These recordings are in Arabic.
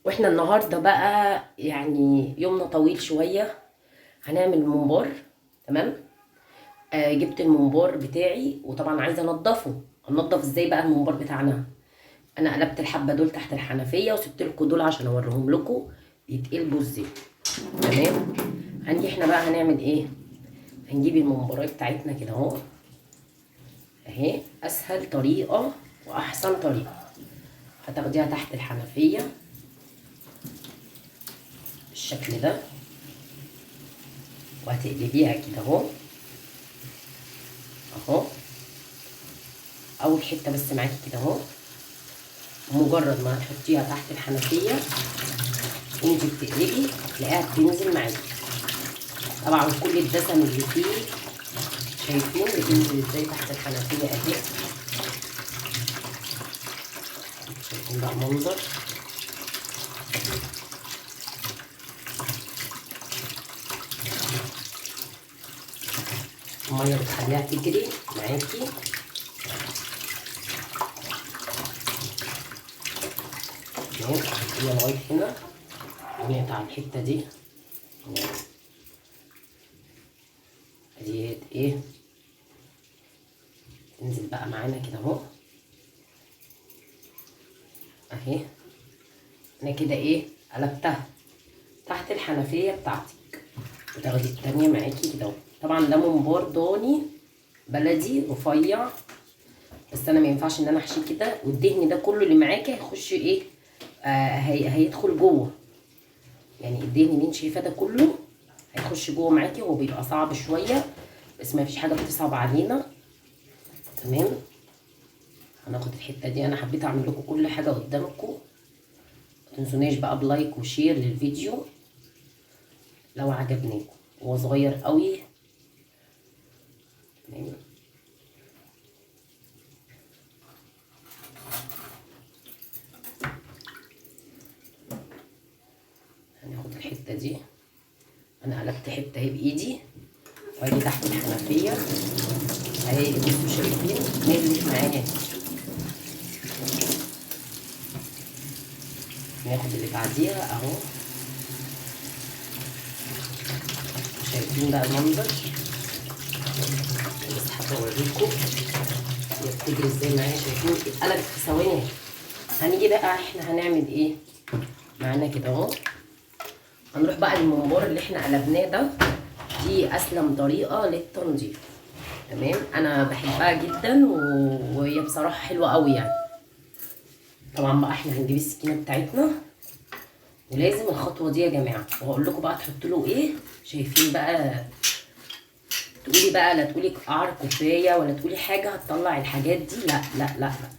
واحنا النهارده بقى يعني يومنا طويل شويه. هنعمل ممبار. تمام. جبت الممبار بتاعي وطبعا عايزه انضفه. هنضف ازاي بقى الممبار بتاعنا؟ انا قلبت الحبه دول تحت الحنفيه وسبت لكم دول عشان اوريهم لكم بيتقلبوا ازاي. تمام. هنجي احنا بقى هنعمل ايه؟ هنجيب الممبار بتاعتنا كده اهو. اهي اسهل طريقه واحسن طريقه. هتاخديها تحت الحنفيه بالشكل ده وهتقلبيها كده اهو. اهو اول حته بس معاكي كده اهو. مجرد ما هتحطيها تحت الحنفيه وانت بتقلبي هتلاقيها بتنزل معاكي. طبعا كل الدسم اللي فيه شايفين بتنزل ازاي تحت الحنفيه اهي. شايفين بقى المنظر. الميه بتخليها تجري معاكي. اهو هي لغايه هنا ونقطع الحته دي. ادي ايه تنزل بقى معانا كده اهو. اهي انا كده ايه قلبتها تحت الحنفيه بتاعتك وتاخدي التانيه معاكي كده اهو. طبعا ده ممبار ضاني بلدي رفيع، بس انا ما ينفعش ان انا احشيه كده والدهن ده كله اللي معاكي هيخش ايه هيدخل جوه. يعني الدهن اللي انت شايفاه ده كله هيخش جوه معاكي. هو بيبقى صعب شويه بس ما فيش حاجه بتصعب علينا. تمام. هناخد الحته دي. انا حبيت اعمل لكم كل حاجه قدامكم. ما تنسوناش بقى بلايك وشير للفيديو لو عجبناكم. هو صغير قوي. تمام. هناخد الحته دي. انا قلبت حته اهي بايدي واجي تحت الحنفيه اهي. بصوا شايفين نزلت معايا. ناخد اللي بعديها اهو. شايفين بقى المنظر. بس حابه اوريكم هي بتجري ازاي معايا. شايفين اتقلبت في ثواني. هنيجي بقى احنا هنعمل ايه معانا كده اهو. هنروح بقى للممبار اللي احنا قلبناه ده. دي اسلم طريقه للتنظيف. تمام. انا بحبها جدا وهي بصراحه حلوه قوي يعني. طبعا بقى احنا هنجيب السكينه بتاعتنا ولازم الخطوه دي يا جماعه. وهقول لكم بقى تحطوا له ايه. شايفين بقى تقولي بقى لا تقولي قعر كوبايه ولا تقولي حاجه هتطلع الحاجات دي. لا لا لا, لا.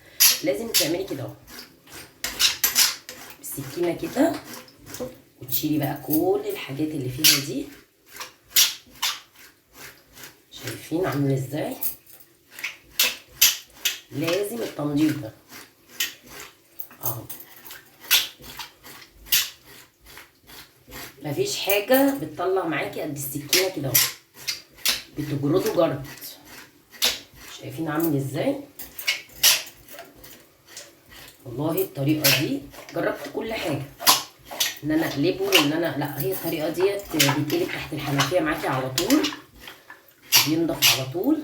لازم تعملي كده اهو بالسكينه كده وتشيلي بقى كل الحاجات اللي فيها دي. شايفين عامل ازاي؟ لازم التنظيف ده اهو. مفيش حاجه بتطلع معاكي قد السكينه كده اهو. بتجرده جرد. شايفين عامل ازاي؟ والله الطريقه دي جربت كل حاجه ان انا اقلبه وان انا لا. هي الطريقه ديت بيتقلب تحت الحنفيه معاكي على طول بينضف على طول.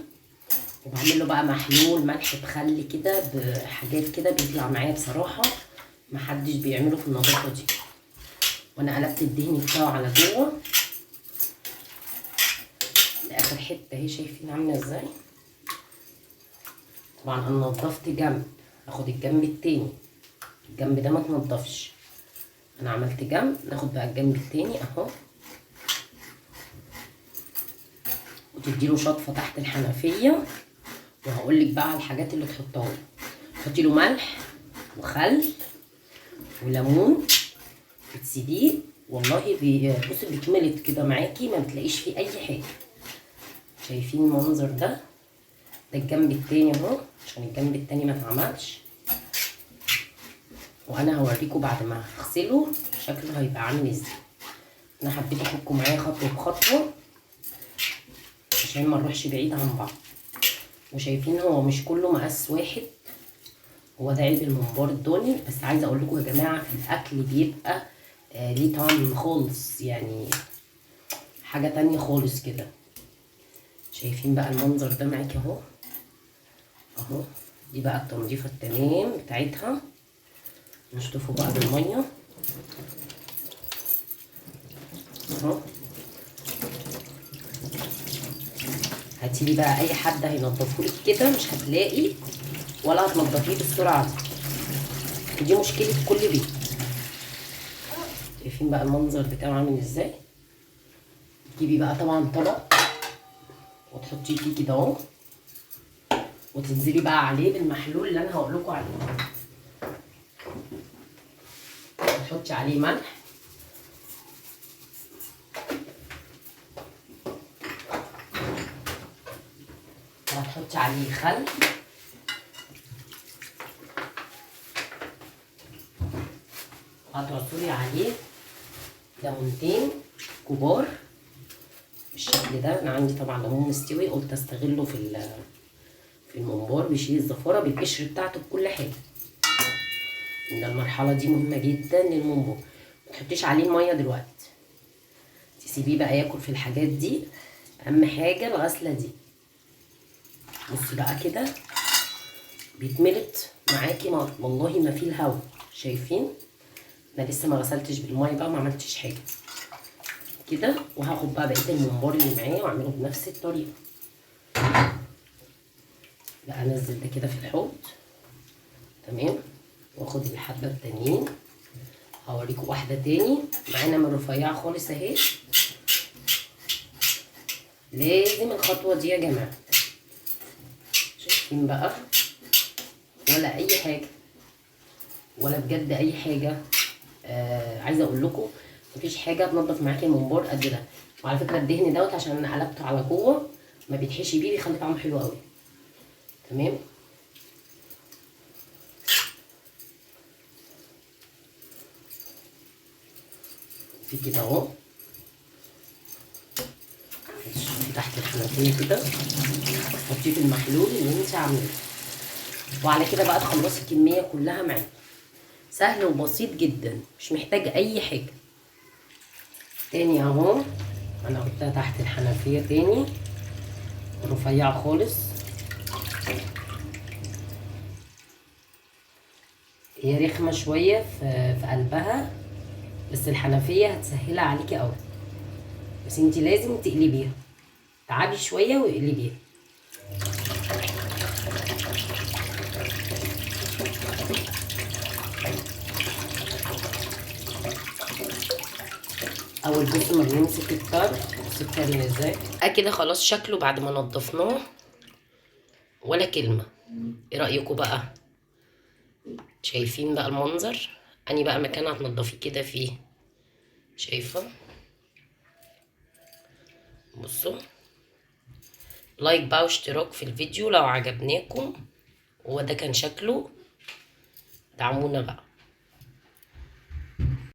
وبعمل له بقى محلول ملح بخل كده بحاجات كده بيطلع معايا بصراحه محدش بيعمله في النظافه دي. وانا قلبت الدهن بتاعه على جوه لاخر حته اهي. شايفين عامله ازاي؟ طبعا انا نضفت جنب. اخد الجنب التاني. الجنب ده ما تنضفش. انا عملت جنب ناخد بقى الجنب التاني اهو. وتديله شطفه تحت الحنفيه. وهقولك بقى على الحاجات اللي تحطها له. تحطي له ملح وخل وليمون وتسيبيه. والله بصي بيتملط كده معاكي ما بتلاقيش فيه اي حاجه. شايفين المنظر ده؟ ده الجنب التاني اهو عشان الجنب التاني ما اتعملش. وانا هوريكم بعد ما هغسله شكله هيبقى عامل ازاي. انا حبيت اخدكم معايا خطوه بخطوه عشان ما نروحش بعيد عن بعض. وشايفين هو مش كله مقاس واحد. هو ده عيب الممبار الضاني. بس عايزه اقول لكم يا جماعه، في الاكل بيبقى ليه طعم خالص، يعني حاجه تانية خالص كده. شايفين بقى المنظر ده معاكي اهو اهو. دي بقى التنظيفه التمام بتاعتها. نشطفه بقى بالميه اهو. هاتيلي بقى اي حد هينضفهولك كده مش هتلاقي ولا هتنضفيه بالسرعه دي. ودي مشكله كل بيت. شايفين بقى المنظر بتاعه عامل ازاي. تجيبي بقى طبعا طبق وتحطيه فيه كده اهو، وتنزلي بقى عليه بالمحلول اللي انا هقول لكم عليه. تحطي عليه ملح، وهتحطي عليه خل، هتعصري عليه ليمونتين كبار بالشكل ده. انا عندي طبعا ليمون مستوي، قلت استغله في الممبار، بيشيل الزفاره بالقشر بتاعته بكل حاجه. ان المرحله دي مهمه جدا للممبار. ما تحطيش عليه الميه دلوقتي، تسيبيه بقى ياكل في الحاجات دي. اهم حاجه الغسله دي. بصي بقى كده بيتملت معاكي والله ما فيه الهوا. شايفين انا لسه ما غسلتش بالميه بقى، ما عملتش حاجه كده. وهاخد بقى بقيه الممبار اللي معايا واعمله بنفس الطريقه. بقى انزل ده كده في الحوض تمام، واخد الحبه التانيين. هوريكم واحده تاني معانا من رفيعه خالص اهي. لازم الخطوه دي يا جماعه. شايفين بقى، ولا اي حاجه، ولا بجد اي حاجه. عايزه اقول لكم مفيش حاجه تنضف معاكي الممبار قد ده. وعلى فكره الدهن دوت عشان انا قلبته على جوه ما بيتحشي بيه، بيخلي طعمه حلو قوي. تمام. في كده اهو، تحت الحنفيه كده، حطيه في المحلول اللي انت عاملاه. وعلى كده بقى تخلصي الكميه كلها معاكي. سهل وبسيط جدا، مش محتاج اي حاجه. تاني اهو، انا حطيتها تحت الحنفيه تاني، رفيعه خالص. هي رخمه شويه في قلبها، بس الحنفيه هتسهلها عليكي قوي. بس انتي لازم تقلبيها، تعبي شويه واقلبيها. اول بص ما بنمسك الطرف، بصي بتعمل ازاي. كده خلاص شكله بعد ما نضفناه ولا كلمه. ايه رايكم بقى؟ شايفين بقى المنظر؟ اني بقى مكان هتنضفيه كده فيه. شايفه؟ بصوا، لايك بقى واشتراك في الفيديو لو عجبناكم. وده كان شكله. دعمونا بقى.